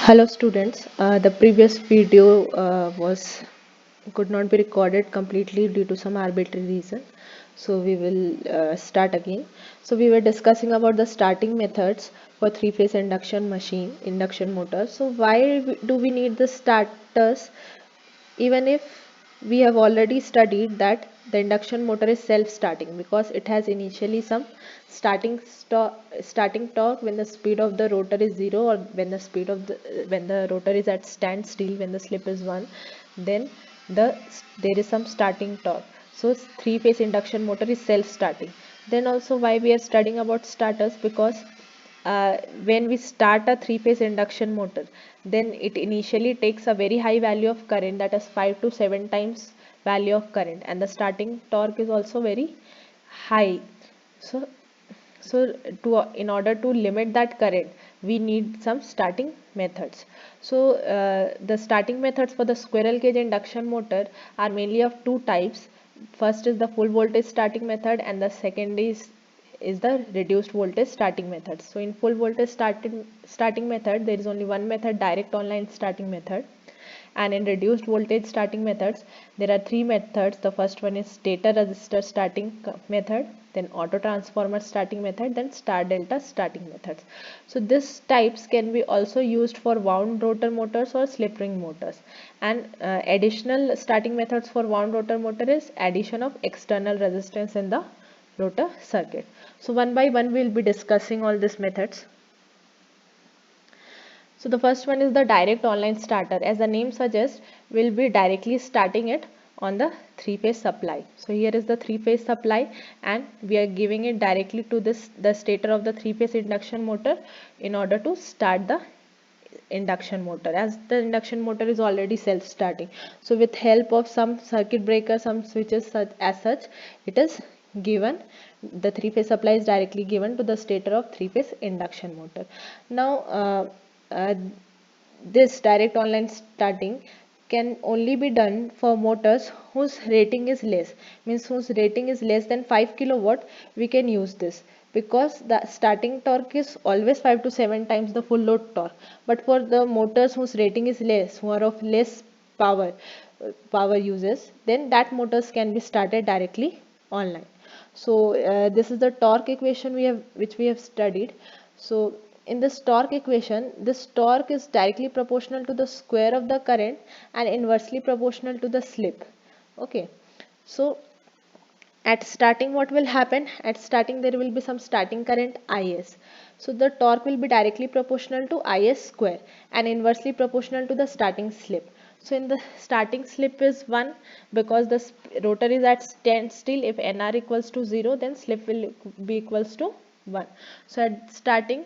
Hello students, the previous video could not be recorded completely due to some arbitrary reason. So we will start again. So we were discussing about the starting methods for three-phase induction motor. So why do we need the starters even if we have already studied that the induction motor is self-starting because it has initially some starting torque when the speed of the rotor is 0 or when the rotor is at standstill when the slip is 1, then the there is some starting torque. So three phase induction motor is self-starting. Then also why we are studying about starters, because when we start a three-phase induction motor, then it initially takes a very high value of current, that is 5 to 7 times value of current, and the starting torque is also very high. So, in order to limit that current, we need some starting methods. So, the starting methods for the squirrel cage induction motor are mainly of two types. First is the full voltage starting method, and the second is the reduced voltage starting method. So in full voltage starting method, there is only one method, direct online starting method. And in reduced voltage starting methods, there are three methods. The first one is stator resistor starting method, then auto transformer starting method, then star delta starting methods. So this types can be also used for wound rotor motors or slip ring motors. And additional starting methods for wound rotor motor is addition of external resistance in the rotor circuit. So one by one we will be discussing all these methods. So the first one is the direct online starter. As the name suggests, we'll be directly starting it on the three-phase supply. So here is the three-phase supply, and we are giving it directly to the stator of the three-phase induction motor in order to start the induction motor, as the induction motor is already self-starting. So with help of some circuit breaker, some switches such, it is given, the three-phase supply is directly given to the stator of three-phase induction motor. Now uh, this direct online starting can only be done for motors whose rating is less, means whose rating is less than 5 kilowatt. We can use this because the starting torque is always 5 to 7 times the full load torque. But for the motors whose rating is less, who are of less power uses, then that motors can be started directly online. So this is the torque equation which we have studied. So in this torque equation, this torque is directly proportional to the square of the current and inversely proportional to the slip. Okay, so at starting, what will happen? At starting, there will be some starting current Is. So the torque will be directly proportional to Is square and inversely proportional to the starting slip. So in the starting slip is 1, because the rotor is at standstill. If Nr equals to 0, then slip will be equals to 1. So at starting,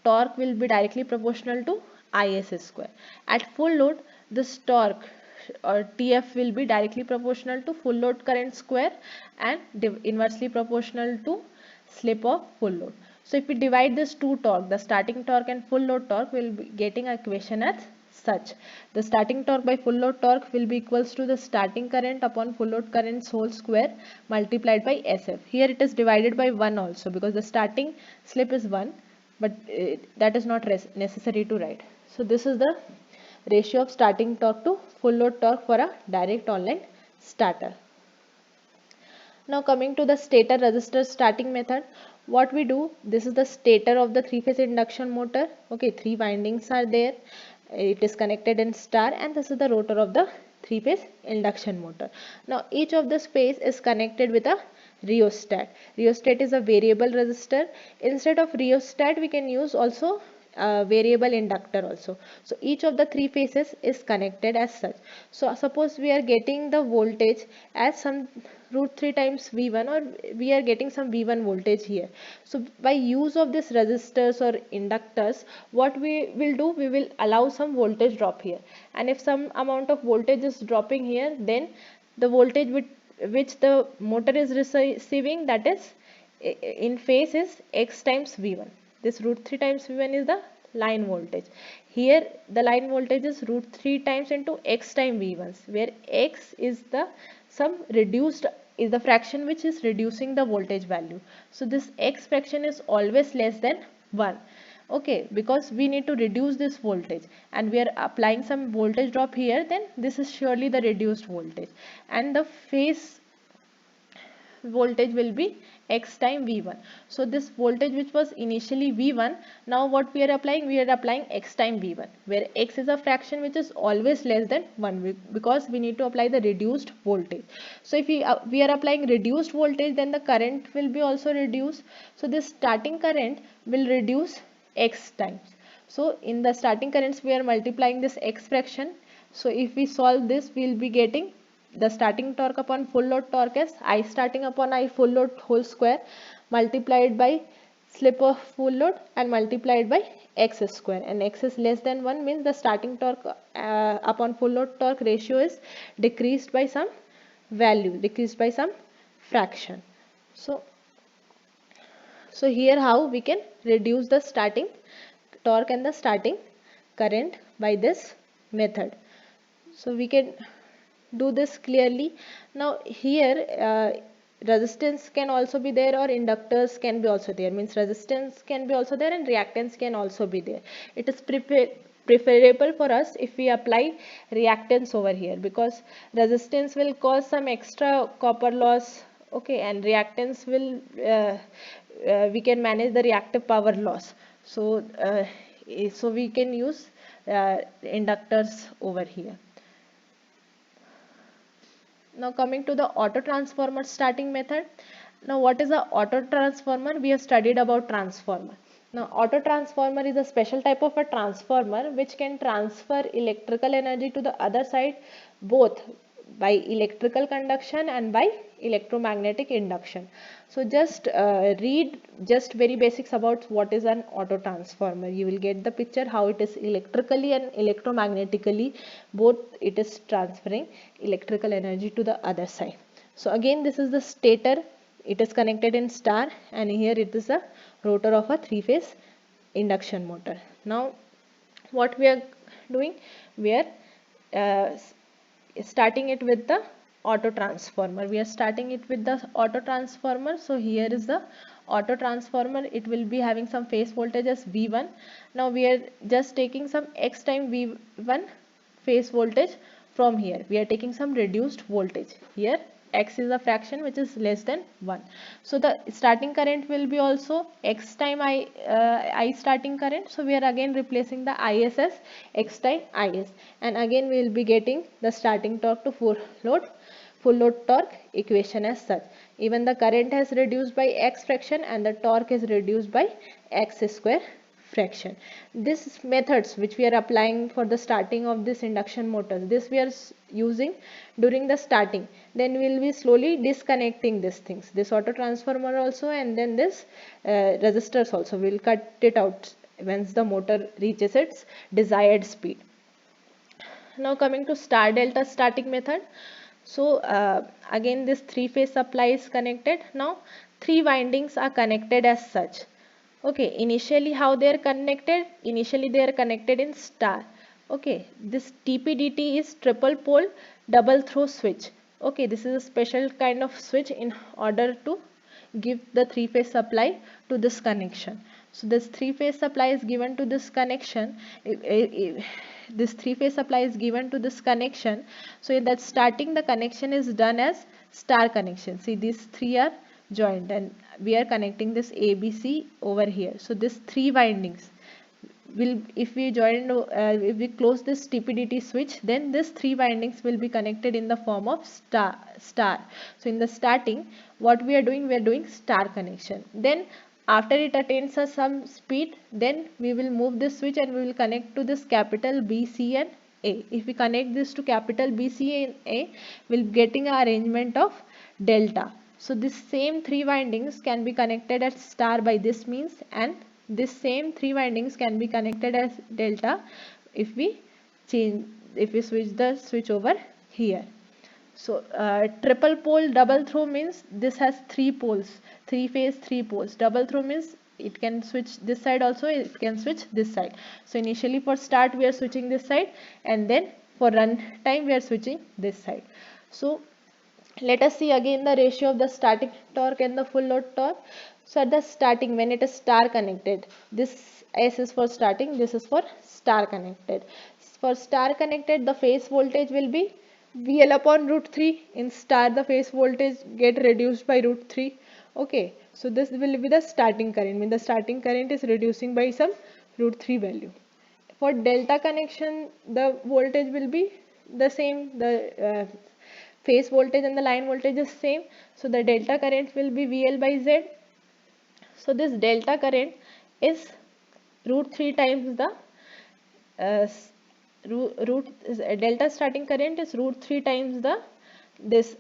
torque will be directly proportional to Is square. At full load, this torque or TF will be directly proportional to full load current square and inversely proportional to slip of full load. So if we divide this two torque, the starting torque and full load torque, we will be getting a equation as such. The starting torque by full load torque will be equals to the starting current upon full load current's whole square multiplied by SF. Here it is divided by 1 also, because the starting slip is 1, but that is not necessary to write. So this is the ratio of starting torque to full load torque for a direct online starter. Now coming to the stator resistor starting method, what we do, this is the stator of the three-phase induction motor. Okay, three windings are there. It is connected in star, and this is the rotor of the three-phase induction motor. Now each of the space is connected with a rheostat. Rheostat is a variable resistor. Instead of rheostat, we can use also variable inductor also. So each of the three phases is connected as such. So suppose we are getting the voltage as some root 3 times V1, or we are getting some V1 voltage here. So by use of this resistors or inductors, what we will do, we will allow some voltage drop here, and if some amount of voltage is dropping here, then the voltage which the motor is receiving, that is in phase, is x times V1. This root 3 times V1 is the line voltage. Here the line voltage is root 3 times into x times V1, where x is the some reduced, is the fraction which is reducing the voltage value. So this x fraction is always less than 1. Okay, because we need to reduce this voltage and we are applying some voltage drop here, then this is surely the reduced voltage, and the phase voltage will be x time V1. So this voltage which was initially V1, now what we are applying? We are applying x time V1, where x is a fraction which is always less than 1, because we need to apply the reduced voltage. So if we are applying reduced voltage, then the current will be also reduced. So this starting current will reduce x times. So in the starting currents we are multiplying this x fraction. So if we solve this, we will be getting the starting torque upon full load torque is I starting upon I full load whole square multiplied by slip of full load and multiplied by x square, and x is less than 1 means the starting torque upon full load torque ratio is decreased by some value, decreased by some fraction. So here how we can reduce the starting torque and the starting current by this method. So we can do this clearly. Now here resistance can also be there or inductors can be also there, means resistance can be also there and reactance can also be there. It is preferable for us if we apply reactance over here, because resistance will cause some extra copper loss, okay, and reactance will we can manage the reactive power loss. So we can use inductors over here. Now coming to the auto transformer starting method. Now what is a auto transformer? We have studied about transformer. Now auto transformer is a special type of a transformer which can transfer electrical energy to the other side, both by electrical conduction and by electromagnetic induction. So just read just very basics about what is an auto transformer. You will get the picture how it is electrically and electromagnetically both it is transferring electrical energy to the other side. So again this is the stator, it is connected in star, and here it is a rotor of a three-phase induction motor. Now what we are doing, we are uh, starting it with the auto transformer. We are starting it with the auto transformer. So here is the auto transformer. It will be having some phase voltage as V1. Now we are just taking some x time V1 phase voltage from here. We are taking some reduced voltage. Here x is a fraction which is less than 1. So the starting current will be also x time I starting current. So we are again replacing the is as x time is, and again we will be getting the starting torque to full load torque equation as such. Even the current has reduced by x fraction and the torque is reduced by x square fraction. These methods which we are applying for the starting of this induction motors, this we are using during the starting. Then we will be slowly disconnecting these things, this auto transformer also, and then this resistors also. We will cut it out once the motor reaches its desired speed. Now coming to star delta starting method. So again this three-phase supply is connected. Now three windings are connected as such. Okay, initially how they are connected? Initially they are connected in star. Okay, this TPDT is triple pole double throw switch. Okay, this is a special kind of switch in order to give the three-phase supply to this connection. So this three-phase supply is given to this connection. This three-phase supply is given to this connection. So in that starting the connection is done as star connection. See, these three are joined and we are connecting this ABC over here. So this three windings will, if we if we close this TPDT switch, then this three windings will be connected in the form of star. So in the starting what we are doing star connection. Then after it attains some speed, then we will move this switch and we will connect to this capital B, C and A. If we connect this to capital B, C and A, we'll be getting an arrangement of delta. So this same three windings can be connected as star by this means, and this same three windings can be connected as delta if we switch the switch over here. So triple pole double throw means this has three poles, three phase, three poles. Double throw means it can switch this side also, it can switch this side. So initially for start we are switching this side, and then for run time we are switching this side. So let us see again the ratio of the starting torque and the full load torque. So at the starting when it is star connected, this S is for starting, this is for star connected. For star connected, the phase voltage will be VL upon root 3. In star, the phase voltage get reduced by root 3. Okay, so this will be the starting current. Mean the starting current is reducing by some root 3 value. For delta connection, the voltage will be the same. The phase voltage and the line voltage is same. So the delta current will be VL by Z. So this delta current is root 3 times the delta starting current is root 3 times the this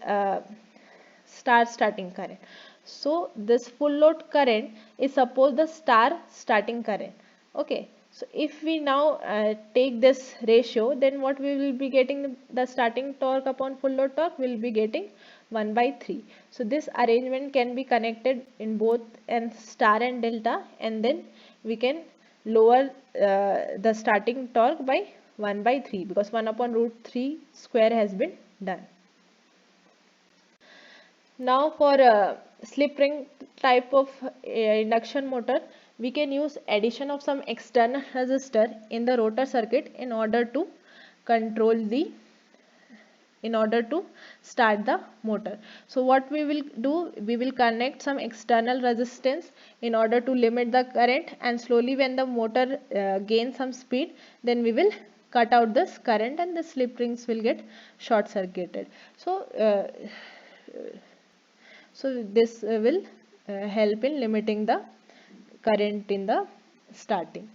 star starting current. So this full load current is suppose the star starting current. Okay, so if we now take this ratio, then what we will be getting, the starting torque upon full load torque will be getting 1 by 3. So this arrangement can be connected in both and star and delta, and then we can lower the starting torque by 1 by 3, because 1 upon root 3 square has been done. Now for a slip ring type of induction motor, we can use addition of some external resistor in the rotor circuit in order to control the in order to start the motor. So what we will do, we will connect some external resistance in order to limit the current, and slowly when the motor gains some speed, then we will cut out this current and the slip rings will get short circuited. So this will help in limiting the current in the starting.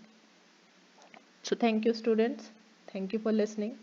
So thank you students. Thank you for listening.